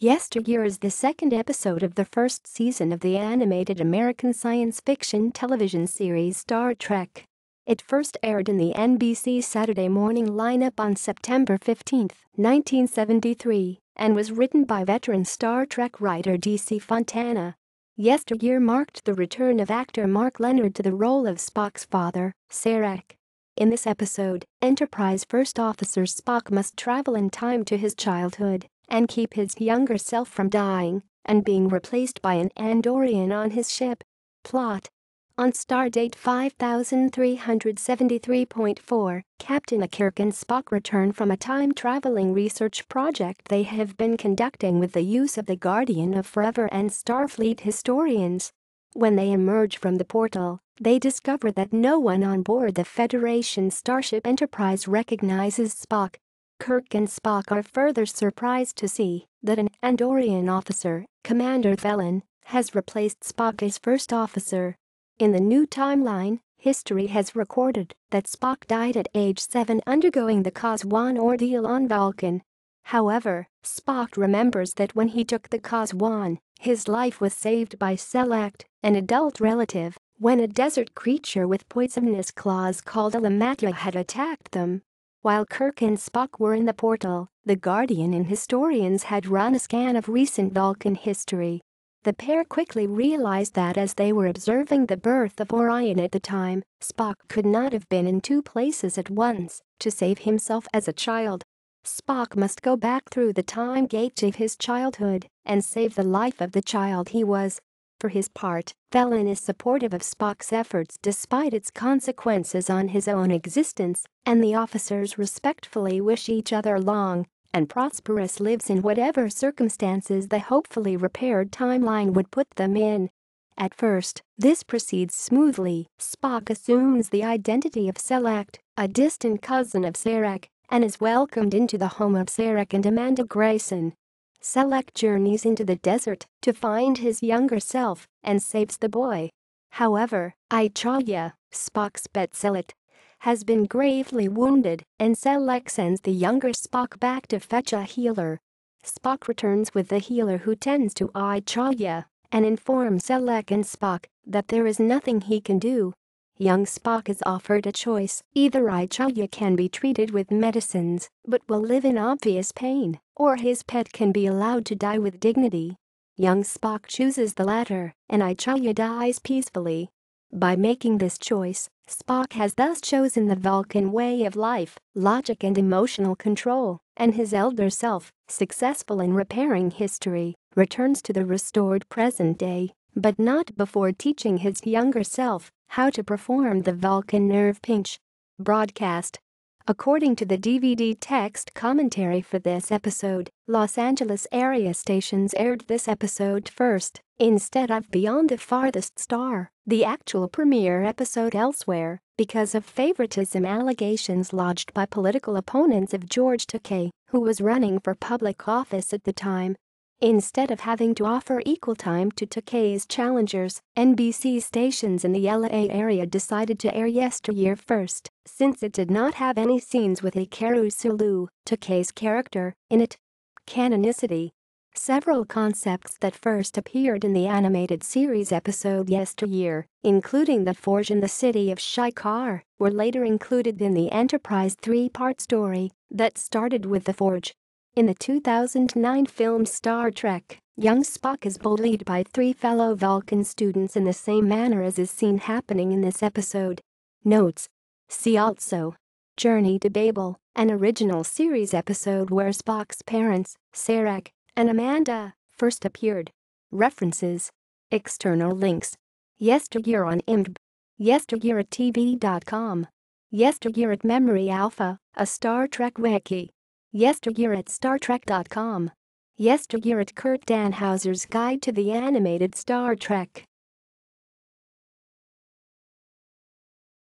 Yesteryear is the second episode of the first season of the animated American science fiction television series Star Trek. It first aired in the NBC Saturday morning lineup on September 15, 1973, and was written by veteran Star Trek writer D.C. Fontana. Yesteryear marked the return of actor Mark Lenard to the role of Spock's father, Sarek. In this episode, Enterprise First Officer Spock must travel in time to his childhood and keep his younger self from dying and being replaced by an Andorian on his ship. Plot: on stardate 5373.4, Captain Kirk and Spock return from a time-traveling research project they have been conducting with the use of the Guardian of Forever and Starfleet historians. When they emerge from the portal, they discover that no one on board the Federation starship Enterprise recognizes Spock. Kirk and Spock are further surprised to see that an Andorian officer, Commander Felon, has replaced Spock as first officer. In the new timeline, history has recorded that Spock died at age 7 undergoing the Cos-1 ordeal on Vulcan. However, Spock remembers that when he took the Cos-1, his life was saved by Sarek, an adult relative, when a desert creature with poisonous claws called a Lamatia had attacked them. While Kirk and Spock were in the portal, the Guardian and historians had run a scan of recent Vulcan history. The pair quickly realized that as they were observing the birth of Orion at the time, Spock could not have been in two places at once to save himself as a child. Spock must go back through the time gate of his childhood and save the life of the child he was. For his part, Felon is supportive of Spock's efforts despite its consequences on his own existence, and the officers respectfully wish each other long and prosperous lives in whatever circumstances the hopefully repaired timeline would put them in. At first, this proceeds smoothly. Spock assumes the identity of Sarek, a distant cousin of Sarek, and is welcomed into the home of Sarek and Amanda Grayson. Sarek journeys into the desert to find his younger self and saves the boy. However, Yesteryear, Spock's pet Sarek, has been gravely wounded, and Sarek sends the younger Spock back to fetch a healer. Spock returns with the healer who tends to Yesteryear and informs Sarek and Spock that there is nothing he can do. Young Spock is offered a choice: either Yesteryear can be treated with medicines but will live in obvious pain, or his pet can be allowed to die with dignity. Young Spock chooses the latter, and Yesteryear dies peacefully. By making this choice, Spock has thus chosen the Vulcan way of life, logic and emotional control, and his elder self, successful in repairing history, returns to the restored present day, but not before teaching his younger self how to perform the Vulcan nerve pinch. Broadcast. According to the DVD text commentary for this episode, Los Angeles area stations aired this episode first, instead of Beyond the Farthest Star, the actual premiere episode elsewhere, because of favoritism allegations lodged by political opponents of George Takei, who was running for public office at the time. Instead of having to offer equal time to Takei's challengers, NBC stations in the LA area decided to air Yesteryear first, since it did not have any scenes with Hikaru Sulu, Takei's character, in it. Canonicity. Several concepts that first appeared in the animated series episode Yesteryear, including the forge in the city of Shikar, were later included in the Enterprise three-part story that started with the forge. In the 2009 film Star Trek, young Spock is bullied by three fellow Vulcan students in the same manner as is seen happening in this episode. Notes: see also Journey to Babel, an original series episode where Spock's parents, Sarek and Amanda, first appeared. References: external links. Yesteryear on IMDb. Yesteryear at TV.com. Yesteryear at Memory Alpha, a Star Trek wiki. Yesteryear at StarTrek.com. Yesteryear at Kurt Danhauser's Guide to the Animated Star Trek.